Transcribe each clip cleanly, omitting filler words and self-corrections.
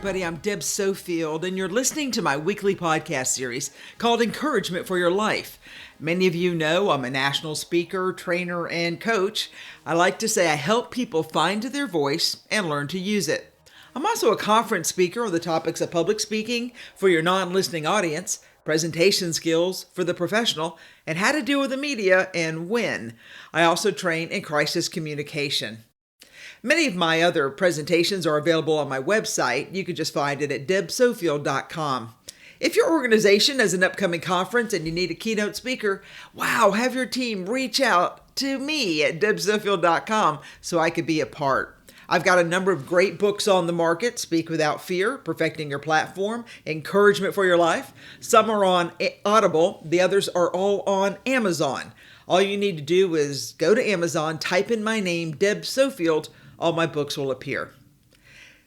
everybody. I'm Deb Sofield, and you're listening to my weekly podcast series called Encouragement for Your Life. Many of you know I'm a national speaker, trainer, and coach. I like to say I help people find their voice and learn to use it. I'm also a conference speaker on the topics of public speaking for your non-listening audience, presentation skills for the professional, and how to deal with the media and when. I also train in crisis communication. Many of my other presentations are available on my website. You can just find it at debsofield.com. If your organization has an upcoming conference and you need a keynote speaker, have your team reach out to me at debsofield.com so I could be a part. I've got a number of great books on the market: Speak Without Fear, Perfecting Your Platform, Encouragement for Your Life. Some are on Audible. The others are all on Amazon. All you need to do is go to Amazon, type in my name, Deb Sofield. All my books will appear.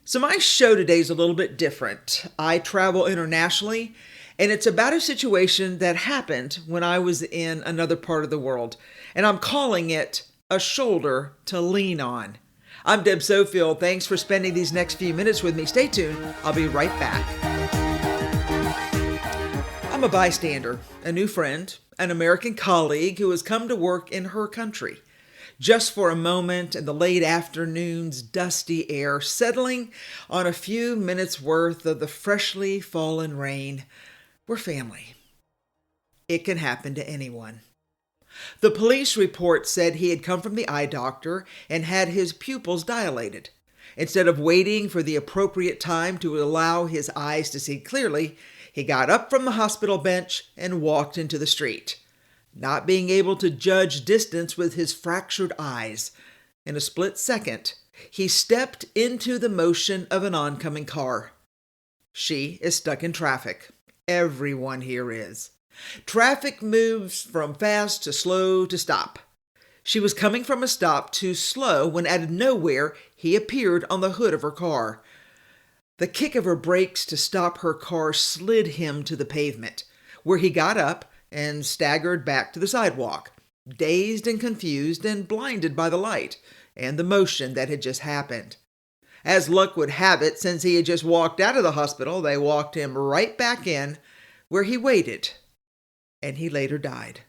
So my show today is a little bit different. I travel internationally, and it's about a situation that happened when I was in another part of the world. And I'm calling it A Shoulder to Lean On. I'm Deb Sofield. Thanks for spending these next few minutes with me. Stay tuned. I'll be right back. I'm a bystander, a new friend, an American colleague who has come to work in her country. Just for a moment in the late afternoon's dusty air, settling on a few minutes worth of the freshly fallen rain. We're family. It can happen to anyone. The police report said he had come from the eye doctor and had his pupils dilated. Instead of waiting for the appropriate time to allow his eyes to see clearly, he got up from the hospital bench and walked into the street. Not being able to judge distance with his fractured eyes, in a split second, he stepped into the motion of an oncoming car. She is stuck in traffic. Everyone here is. Traffic moves from fast to slow to stop. She was coming from a stop to slow when out of nowhere he appeared on the hood of her car. The kick of her brakes to stop her car slid him to the pavement, where he got up and staggered back to the sidewalk, dazed and confused and blinded by the light and the motion that had just happened. As luck would have it, since he had just walked out of the hospital, they walked him right back in, where he waited, and he later died.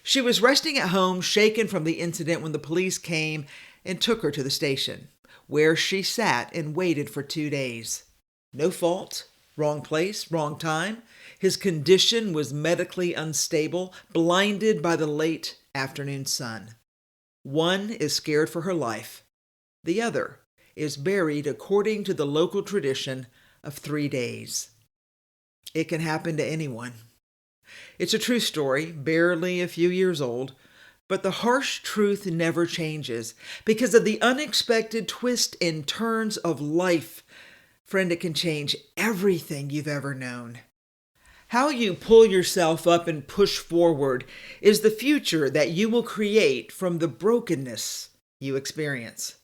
She was resting at home, shaken from the incident, when the police came and took her to the station, where she sat and waited for 2 days. No fault, wrong place, wrong time. His condition was medically unstable, blinded by the late afternoon sun. One is scared for her life. The other is buried according to the local tradition of 3 days. It can happen to anyone. It's a true story, barely a few years old, but the harsh truth never changes because of the unexpected twists and turns of life. Friend, it can change everything you've ever known. How you pull yourself up and push forward is the future that you will create from the brokenness you experience.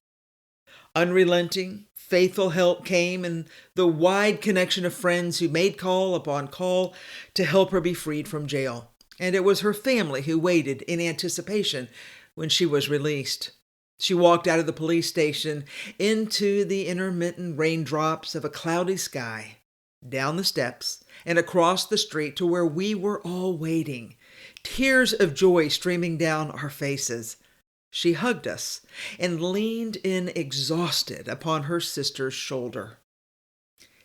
Unrelenting, faithful help came in the wide connection of friends who made call upon call to help her be freed from jail. And it was her family who waited in anticipation when she was released. She walked out of the police station into the intermittent raindrops of a cloudy sky, down the steps, and across the street to where we were all waiting, tears of joy streaming down our faces. She hugged us and leaned in exhausted upon her sister's shoulder.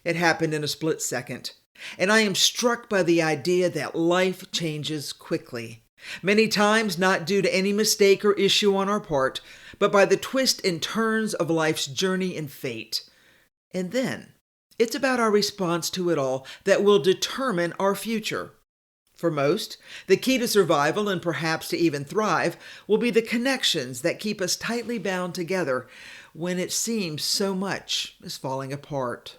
It happened in a split second, and I am struck by the idea that life changes quickly. Many times not due to any mistake or issue on our part, but by the twists and turns of life's journey and fate. And then, it's about our response to it all that will determine our future. For most, the key to survival and perhaps to even thrive will be the connections that keep us tightly bound together when it seems so much is falling apart.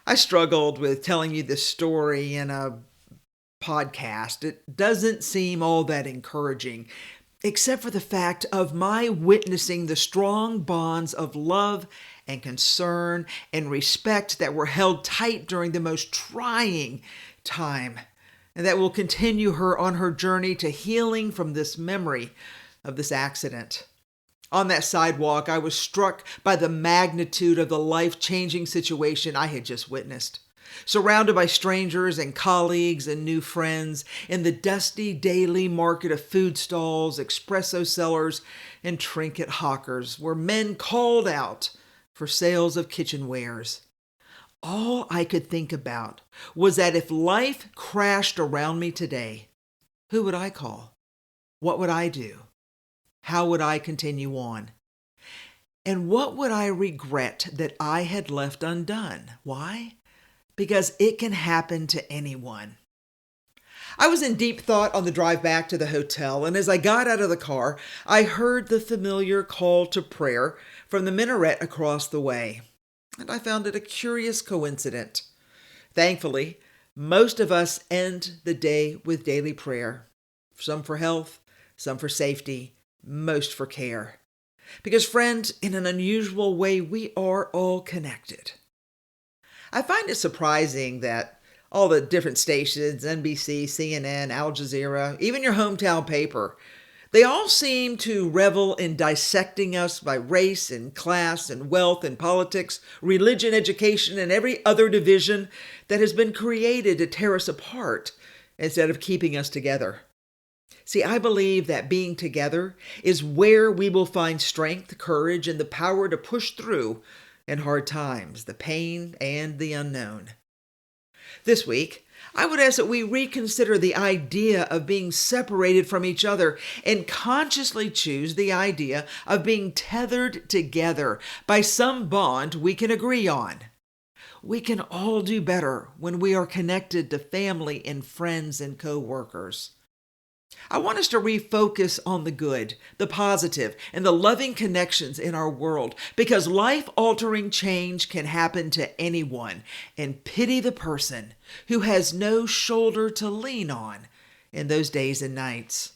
I struggled with telling you this story in a podcast. It doesn't seem all that encouraging, except for the fact of my witnessing the strong bonds of love and concern and respect that were held tight during the most trying time, and that will continue her on her journey to healing from this memory of this accident. On that sidewalk, I was struck by the magnitude of the life-changing situation I had just witnessed. Surrounded by strangers and colleagues and new friends in the dusty daily market of food stalls, espresso sellers, and trinket hawkers, where men called out for sales of kitchen wares. All I could think about was that if life crashed around me today, who would I call? What would I do? How would I continue on? And what would I regret that I had left undone? Why? Because it can happen to anyone. I was in deep thought on the drive back to the hotel, and as I got out of the car, I heard the familiar call to prayer from the minaret across the way, and I found it a curious coincidence. Thankfully, most of us end the day with daily prayer, some for health, some for safety, most for care. Because, friend, in an unusual way, we are all connected. I find it surprising that all the different stations, NBC, CNN, Al Jazeera, even your hometown paper, they all seem to revel in dissecting us by race and class and wealth and politics, religion, education, and every other division that has been created to tear us apart instead of keeping us together. See, I believe that being together is where we will find strength, courage, and the power to push through in hard times, the pain and the unknown. This week, I would ask that we reconsider the idea of being separated from each other and consciously choose the idea of being tethered together by some bond we can agree on. We can all do better when we are connected to family and friends and co-workers. I want us to refocus on the good, the positive, and the loving connections in our world, because life-altering change can happen to anyone, and pity the person who has no shoulder to lean on in those days and nights.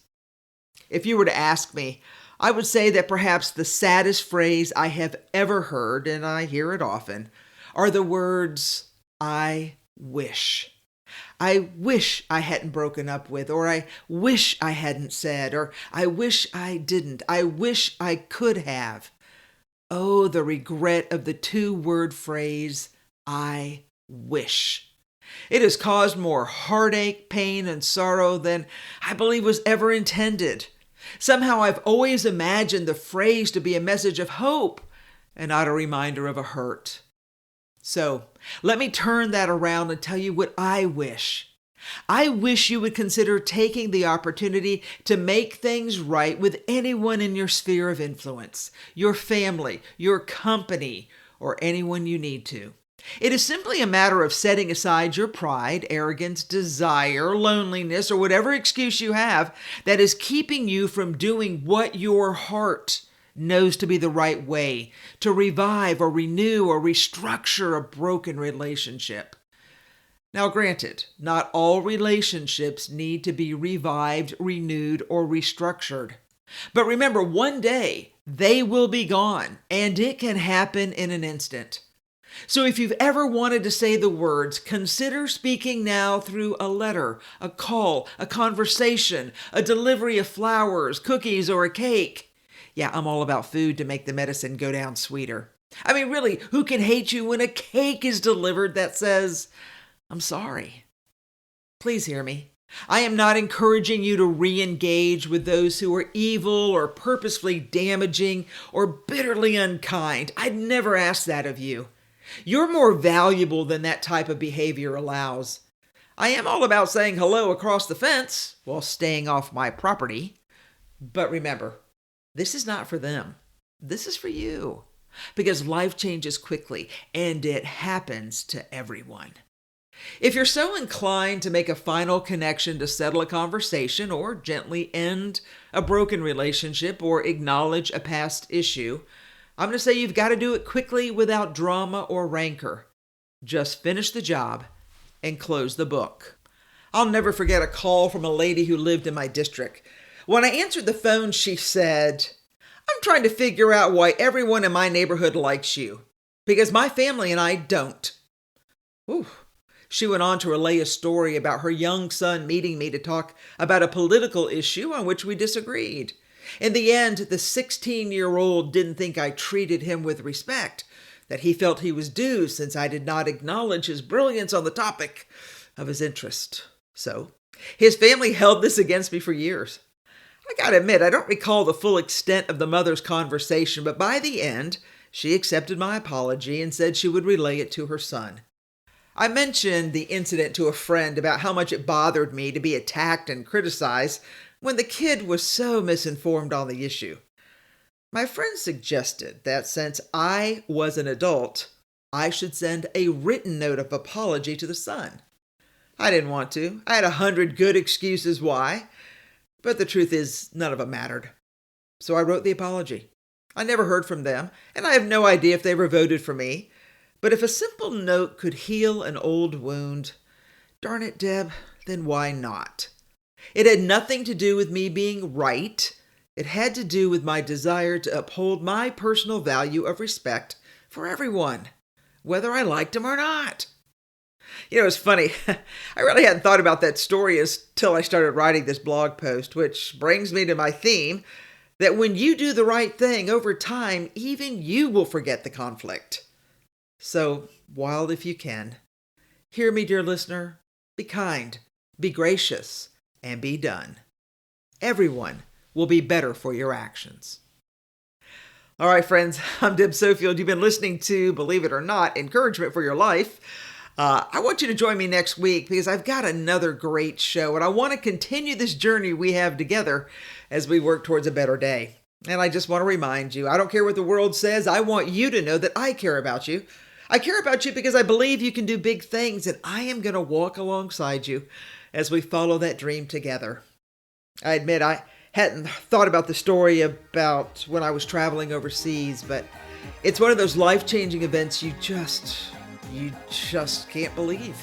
If you were to ask me, I would say that perhaps the saddest phrase I have ever heard, and I hear it often, are the words, "I wish." I wish I hadn't broken up with, or I wish I hadn't said, or I wish I didn't. I wish I could have. Oh, the regret of the two-word phrase, I wish. It has caused more heartache, pain, and sorrow than I believe was ever intended. Somehow I've always imagined the phrase to be a message of hope and not a reminder of a hurt. So let me turn that around and tell you what I wish. I wish you would consider taking the opportunity to make things right with anyone in your sphere of influence, your family, your company, or anyone you need to. It is simply a matter of setting aside your pride, arrogance, desire, loneliness, or whatever excuse you have that is keeping you from doing what your heart knows to be the right way to revive or renew or restructure a broken relationship. Now, granted, not all relationships need to be revived, renewed, or restructured. But remember, one day they will be gone, and it can happen in an instant. So if you've ever wanted to say the words, consider speaking now through a letter, a call, a conversation, a delivery of flowers, cookies, or a cake. Yeah, I'm all about food to make the medicine go down sweeter. I mean, really, who can hate you when a cake is delivered that says, I'm sorry? Please hear me. I am not encouraging you to re-engage with those who are evil or purposefully damaging or bitterly unkind. I'd never ask that of you. You're more valuable than that type of behavior allows. I am all about saying hello across the fence while staying off my property. But remember, this is not for them. This is for you. Because life changes quickly, and it happens to everyone. If you're so inclined to make a final connection to settle a conversation or gently end a broken relationship or acknowledge a past issue, I'm going to say you've got to do it quickly without drama or rancor. Just finish the job and close the book. I'll never forget a call from a lady who lived in my district. When I answered the phone, she said, I'm trying to figure out why everyone in my neighborhood likes you, because my family and I don't. Ooh. She went on to relay a story about her young son meeting me to talk about a political issue on which we disagreed. In the end, the 16-year-old didn't think I treated him with respect that he felt he was due since I did not acknowledge his brilliance on the topic of his interest. So, his family held this against me for years. I gotta admit, I don't recall the full extent of the mother's conversation, but by the end, she accepted my apology and said she would relay it to her son. I mentioned the incident to a friend about how much it bothered me to be attacked and criticized when the kid was so misinformed on the issue. My friend suggested that since I was an adult, I should send a written note of apology to the son. I didn't want to. I had 100 good excuses why, but the truth is none of it mattered. So I wrote the apology. I never heard from them, and I have no idea if they ever voted for me. But if a simple note could heal an old wound, darn it, Deb, then why not? It had nothing to do with me being right. It had to do with my desire to uphold my personal value of respect for everyone, whether I liked them or not. You know, it's funny. I really hadn't thought about that story until I started writing this blog post, which brings me to my theme that when you do the right thing over time, even you will forget the conflict. So, while if you can, hear me, dear listener, be kind, be gracious, and be done. Everyone will be better for your actions. All right, friends, I'm Deb Sofield. You've been listening to, believe it or not, Encouragement for Your Life. I want you to join me next week because I've got another great show, and I want to continue this journey we have together as we work towards a better day. And I just want to remind you, I don't care what the world says. I want you to know that I care about you. I care about you because I believe you can do big things, and I am going to walk alongside you as we follow that dream together. I admit I hadn't thought about the story about when I was traveling overseas, but it's one of those life-changing events you just can't believe.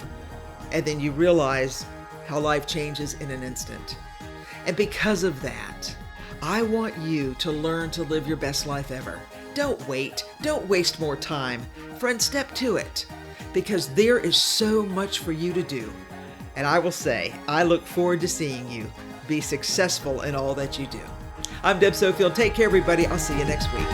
And then you realize how life changes in an instant. And because of that, I want you to learn to live your best life ever. Don't wait. Don't waste more time. Friend, step to it, because there is so much for you to do. And I will say, I look forward to seeing you be successful in all that you do. I'm Deb Sofield. Take care, everybody. I'll see you next week.